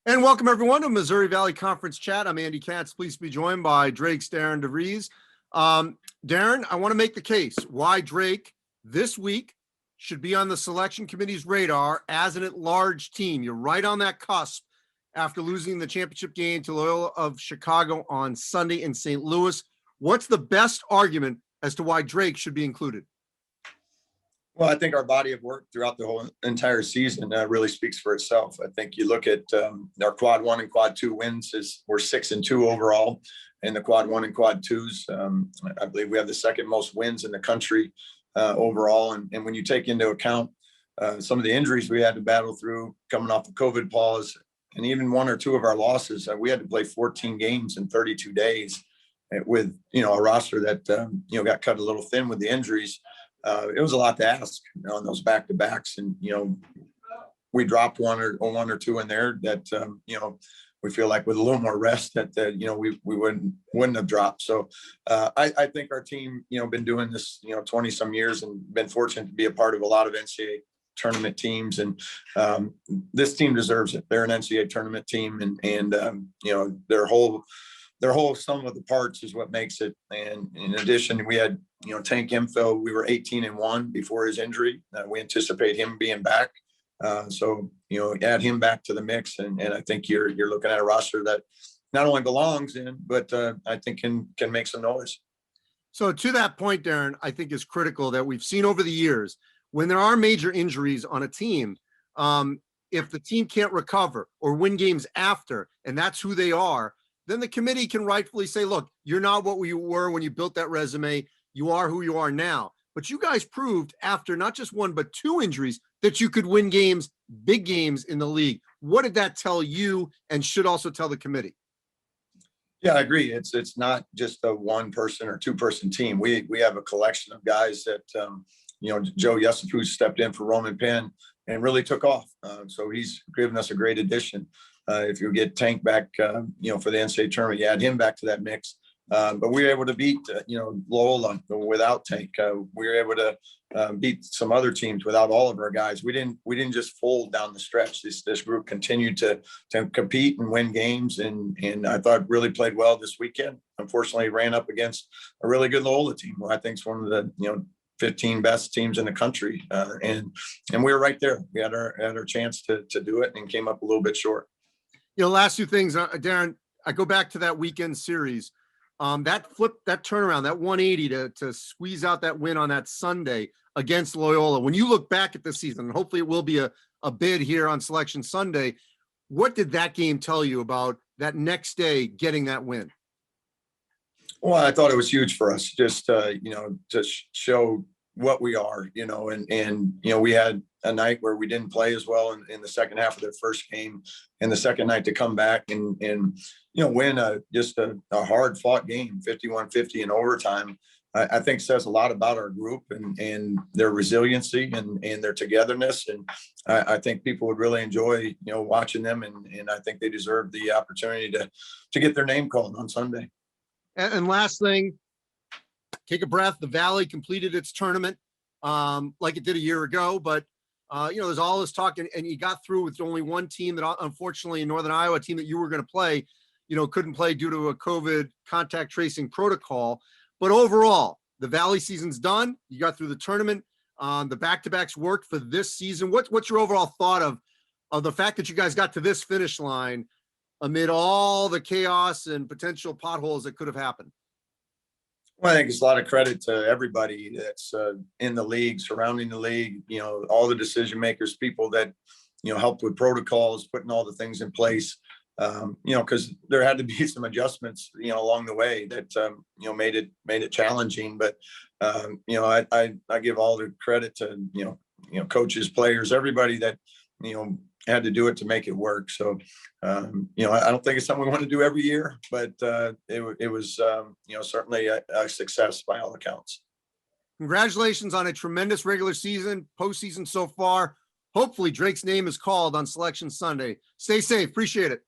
And welcome everyone to Missouri Valley Conference Chat. I'm Andy Katz. Please be joined by Drake's Darren DeVries. Darren, I want to make the case why Drake this week should be on the selection committee's radar as an at-large team. You're right on that cusp after losing the championship game to Loyola of Chicago on Sunday in St. Louis. What's the best argument as to why Drake should be included? Well, I think our body of work throughout the whole entire season really speaks for itself. I think you look at our quad one and quad two wins we're 6-2 overall, and the quad one and quad twos. I believe we have the second most wins in the country overall. And when you take into account some of the injuries we had to battle through coming off the COVID pause, and even one or two of our losses, we had to play 14 games in 32 days with, a roster that, got cut a little thin with the injuries. It was a lot to ask on those back-to-backs, and we dropped one or two in there that we feel like with a little more rest that we wouldn't have dropped. So I think our team been doing this 20 some years and been fortunate to be a part of a lot of NCAA tournament teams, and this team deserves it. They're an NCAA tournament team, and their whole sum of the parts is what makes it. And in addition, we had, Tank Imfeld, we were 18-1 before his injury. We anticipate him being back. So, add him back to the mix. And I think you're looking at a roster that not only belongs in, but I think can make some noise. So to that point, Darren, I think is critical that we've seen over the years when there are major injuries on a team, if the team can't recover or win games after, and that's who they are, then the committee can rightfully say, look, you're not what you were when you built that resume. You are who you are now. But you guys proved after not just one, but two injuries that you could win games, big games in the league. What did that tell you and should also tell the committee? Yeah, I agree. It's not just a one person or two person team. We have a collection of guys that, Joe Yusufu stepped in for Roman Penn and really took off. So he's given us a great addition. If you get Tank back, for the NCAA tournament, you add him back to that mix. But we were able to beat, Loyola without Tank. We were able to beat some other teams without all of our guys. We didn't just fold down the stretch. This group continued to compete and win games, and I thought really played well this weekend. Unfortunately, ran up against a really good Loyola team, who I think is one of the 15 best teams in the country, and we were right there. We had our chance to do it and came up a little bit short. Last two things, Darren, I go back to that weekend series. That turnaround, that 180 to squeeze out that win on that Sunday against Loyola. When you look back at the season, and hopefully it will be a bid here on Selection Sunday, what did that game tell you about that next day getting that win? Well, I thought it was huge for us, just to show what we are, and we had a night where we didn't play as well in the second half of their first game, and the second night to come back and win just a hard fought game, 51-50 in overtime. I think says a lot about our group and their resiliency and their togetherness. And I think people would really enjoy, watching them. And I think they deserve the opportunity to get their name called on Sunday. And last thing, take a breath. The Valley completed its tournament like it did a year ago, but there's all this talk, and you got through with only one team that, unfortunately, in Northern Iowa, a team that you were going to play, couldn't play due to a COVID contact tracing protocol. But overall, the Valley season's done. You got through the tournament. The back-to-backs worked for this season. What's your overall thought of the fact that you guys got to this finish line amid all the chaos and potential potholes that could have happened? Well, I think it's a lot of credit to everybody that's in the league, surrounding the league, all the decision makers, people that, helped with protocols, putting all the things in place, because there had to be some adjustments, along the way that, made it challenging. But, I give all the credit to, coaches, players, everybody that, had to do it to make it work. So, I don't think it's something we want to do every year, but it was, certainly a success by all accounts. Congratulations on a tremendous regular season, postseason so far. Hopefully Drake's name is called on Selection Sunday. Stay safe. Appreciate it.